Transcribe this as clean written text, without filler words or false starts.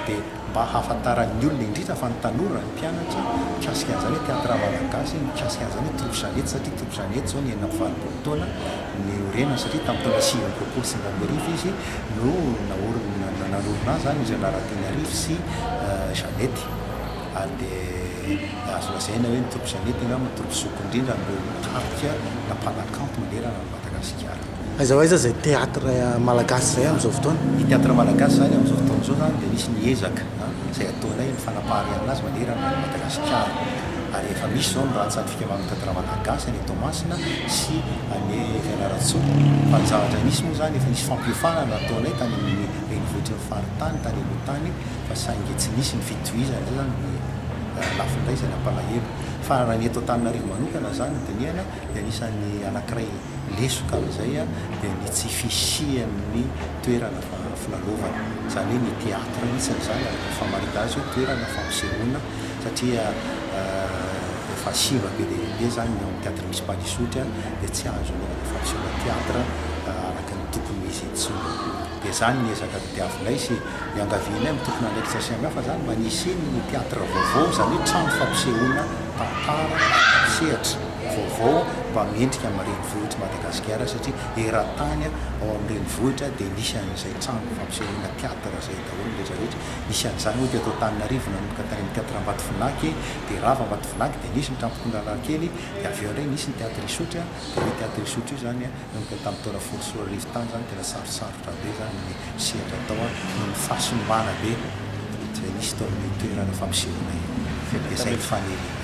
dia mba hahafantaran'ny olona indrindra fa ny tanora ny mpianatra mikasika an'izany hoe teatra malagasy mikasika an'izany hoe troupe Jeannette satria troupe Jeannette zao ny enina amby valopolo taona ny orenany satria tamin'ny taona sivy amby roapolo sy sivy amby arivo izy no nanorona azy zany izy anaranteny arivo sy Jeannette ary dia azo lazaina hoe ny troupe Jeannette angamba troupe zoko indrindra no tarika na mpanakanto manerana ny Madagasikara. Aiza ho aiza zay teatra malagasy zay amin'izao fotoana? Ny teatra malagasy zany amin'izao fotoana zao zany dia misy ny ezaka izay ataonay ny fanapaharana azy manerana ny Madagasikara ary efa misy zao ny rantsan'ny fikamaran'ny teatra malagasy any Toamasina sy any Fianarantsoa fanjahatra nisy moa zany efa nisy fampiofanana ataonay tany amin'ny renivohitry ny faritany tany aloha-tany fa saingy tsy nisy ny fitohizana zany lafindray izay nampalahelo fa raha ny eto Antananarivo manokana zany diniana dia anisan'ny anankiray lesoka amin'izay dia ny tsy fisian'ny toerana filalovana zany hoe ny teatra mihitsiny zany araka famarita azy hoe toerana fampisehoana satria efa siva be dia be zany ny amin'ny teatra municipal Isotry dia tsy azo anaovana fampisehoana teatra araka ny tokony izy intsony dia zany ny ezaka tadiavinay sy iangavianay mitokona andraikitra samihafa zany mba nisy ny teatra vaovao zany hoe trano fampisehoana tantara sehatra vaovao mba miendrika amin'ny renivohitra Madagasikara satria eran-tany ao amin'ny renivohitra dia nisy an'izay trano fampisehoana teatra zay daholo rehetrarehetra nisy an'izany hoe teto Antananarivo nanomboka tany amin'ny teatra Ambatovinaky dia rava Ambatovinaky dia nisy ny Trampikondrarara kely dia avy eo indray nisy ny teatra Isotry dia ny teatra Isotry io zany nanomboka tamin'ny taona folo sy roa arivo tany zany tena sarosarotra be zany ny sehatra atao no fahasombana be izay nisy tao amin'ny toerana fampisehoana io dia izay ny fanery